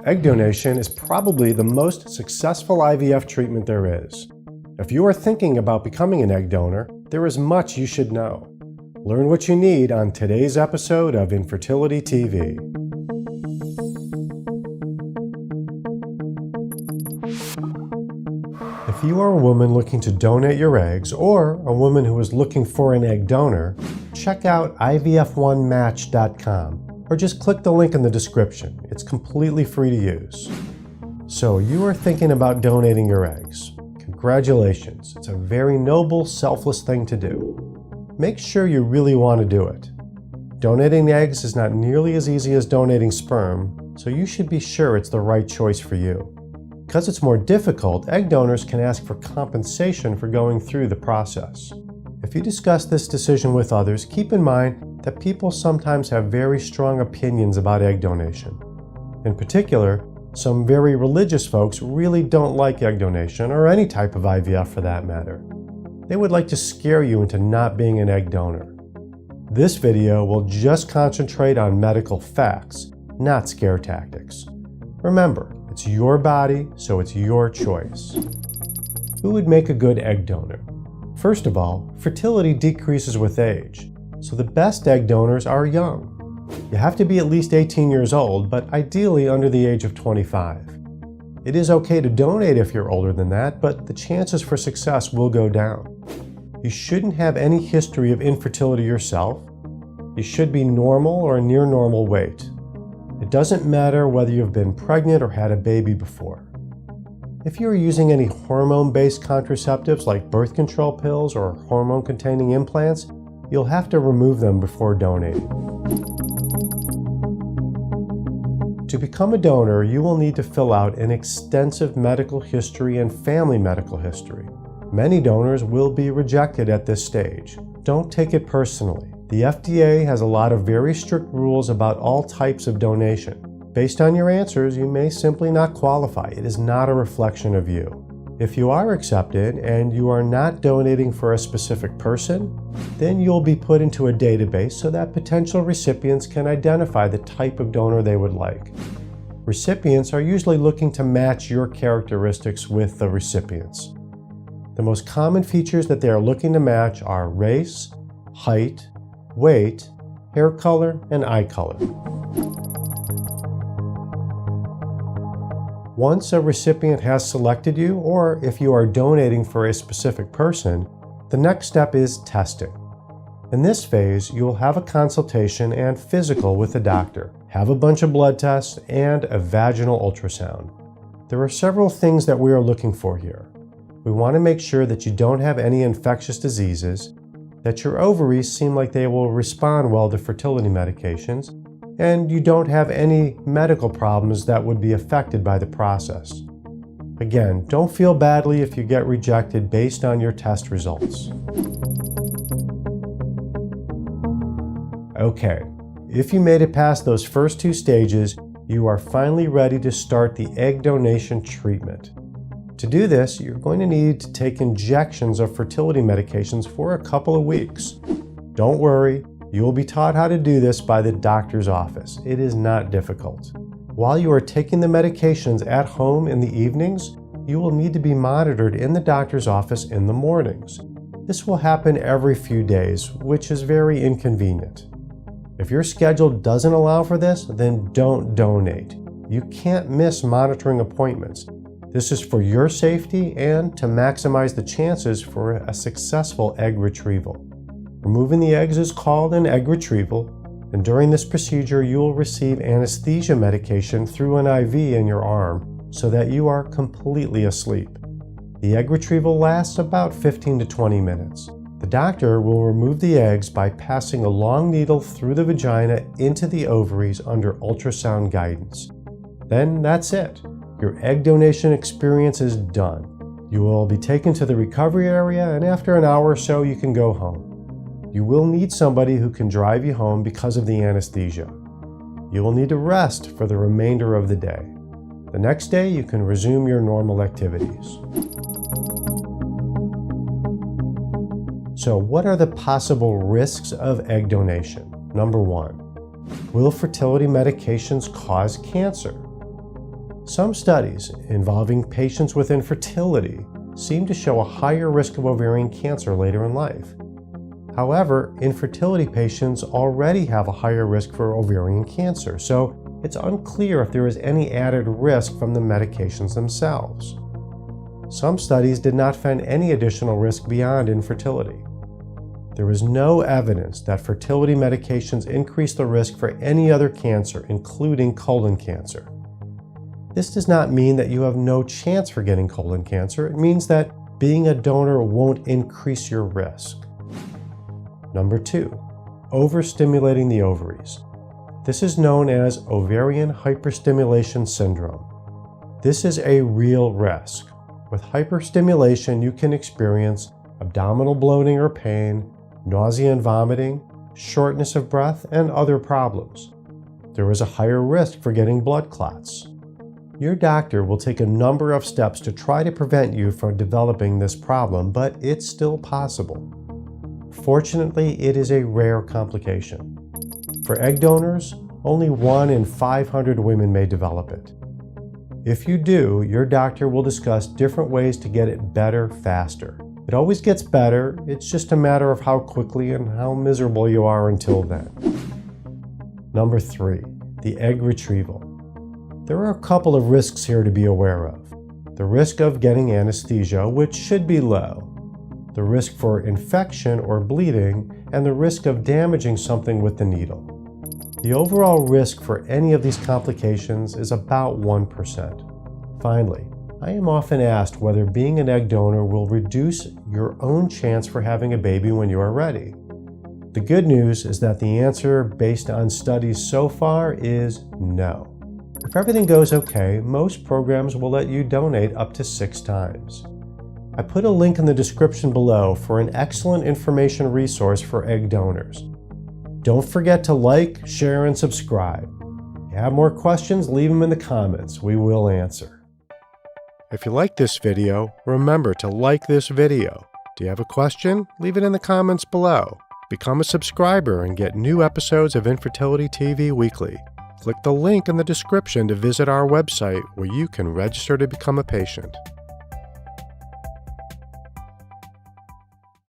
Egg donation is probably the most successful IVF treatment there is. If you are thinking about becoming an egg donor, there is much you should know. Learn what you need on today's episode of Infertility TV. If you are a woman looking to donate your eggs or a woman who is looking for an egg donor, check out IVF1match.com or just click the link in the description. It's completely free to use. So you are thinking about donating your eggs. Congratulations. It's a very noble, selfless thing to do. Make sure you really want to do it. Donating eggs is not nearly as easy as donating sperm, so you should be sure it's the right choice for you. Because it's more difficult, egg donors can ask for compensation for going through the process. If you discuss this decision with others, keep in mind that people sometimes have very strong opinions about egg donation. In particular, some very religious folks really don't like egg donation, or any type of IVF for that matter. They would like to scare you into not being an egg donor. This video will just concentrate on medical facts, not scare tactics. Remember, it's your body, so it's your choice. Who would make a good egg donor? First of all, fertility decreases with age, so the best egg donors are young. You have to be at least 18 years old, but ideally under the age of 25. It is okay to donate if you're older than that, but the chances for success will go down. You shouldn't have any history of infertility yourself. You should be normal or near normal weight. It doesn't matter whether you've been pregnant or had a baby before. If you are using any hormone-based contraceptives like birth control pills or hormone-containing implants, you'll have to remove them before donating. To become a donor, you will need to fill out an extensive medical history and family medical history. Many donors will be rejected at this stage. Don't take it personally. The FDA has a lot of very strict rules about all types of donation. Based on your answers, you may simply not qualify. It is not a reflection of you. If you are accepted and you are not donating for a specific person, then you'll be put into a database so that potential recipients can identify the type of donor they would like. Recipients are usually looking to match your characteristics with the recipients. The most common features that they are looking to match are race, height, weight, hair color, and eye color. Once a recipient has selected you, or if you are donating for a specific person, the next step is testing. In this phase, you will have a consultation and physical with the doctor, have a bunch of blood tests, and a vaginal ultrasound. There are several things that we are looking for here. We want to make sure that you don't have any infectious diseases, that your ovaries seem like they will respond well to fertility medications, and you don't have any medical problems that would be affected by the process. Again, don't feel badly if you get rejected based on your test results. Okay, if you made it past those first two stages, you are finally ready to start the egg donation treatment. To do this, you're going to need to take injections of fertility medications for a couple of weeks. Don't worry, you will be taught how to do this by the doctor's office. It is not difficult. While you are taking the medications at home in the evenings, you will need to be monitored in the doctor's office in the mornings. This will happen every few days, which is very inconvenient. If your schedule doesn't allow for this, then don't donate. You can't miss monitoring appointments. This is for your safety and to maximize the chances for a successful egg retrieval. Removing the eggs is called an egg retrieval, and during this procedure you will receive anesthesia medication through an IV in your arm so that you are completely asleep. The egg retrieval lasts about 15 to 20 minutes. The doctor will remove the eggs by passing a long needle through the vagina into the ovaries under ultrasound guidance. Then that's it. Your egg donation experience is done. You will be taken to the recovery area, and after an hour or so you can go home. You will need somebody who can drive you home because of the anesthesia. You will need to rest for the remainder of the day. The next day you can resume your normal activities. So what are the possible risks of egg donation? Number 1, will fertility medications cause cancer? Some studies involving patients with infertility seem to show a higher risk of ovarian cancer later in life. However, infertility patients already have a higher risk for ovarian cancer, so it's unclear if there is any added risk from the medications themselves. Some studies did not find any additional risk beyond infertility. There is no evidence that fertility medications increase the risk for any other cancer, including colon cancer. This does not mean that you have no chance for getting colon cancer. It means that being a donor won't increase your risk. Number 2, overstimulating the ovaries. This is known as ovarian hyperstimulation syndrome. This is a real risk. With hyperstimulation, you can experience abdominal bloating or pain, nausea and vomiting, shortness of breath, and other problems. There is a higher risk for getting blood clots. Your doctor will take a number of steps to try to prevent you from developing this problem, but it's still possible. Fortunately, it is a rare complication. For egg donors, only 1 in 500 women may develop it. If you do, your doctor will discuss different ways to get it better faster. It always gets better, it's just a matter of how quickly and how miserable you are until then. Number 3, the egg retrieval. There are a couple of risks here to be aware of. The risk of getting anesthesia, which should be low, the risk for infection or bleeding, and the risk of damaging something with the needle. The overall risk for any of these complications is about 1%. Finally, I am often asked whether being an egg donor will reduce your own chance for having a baby when you are ready. The good news is that the answer, based on studies so far, is no. If everything goes okay, most programs will let you donate up to 6 times. I put a link in the description below for an excellent information resource for egg donors. Don't forget to like, share, and subscribe. If you have more questions, leave them in the comments. We will answer. If you like this video, remember to like this video. Do you have a question? Leave it in the comments below. Become a subscriber and get new episodes of Infertility TV weekly. Click the link in the description to visit our website where you can register to become a patient.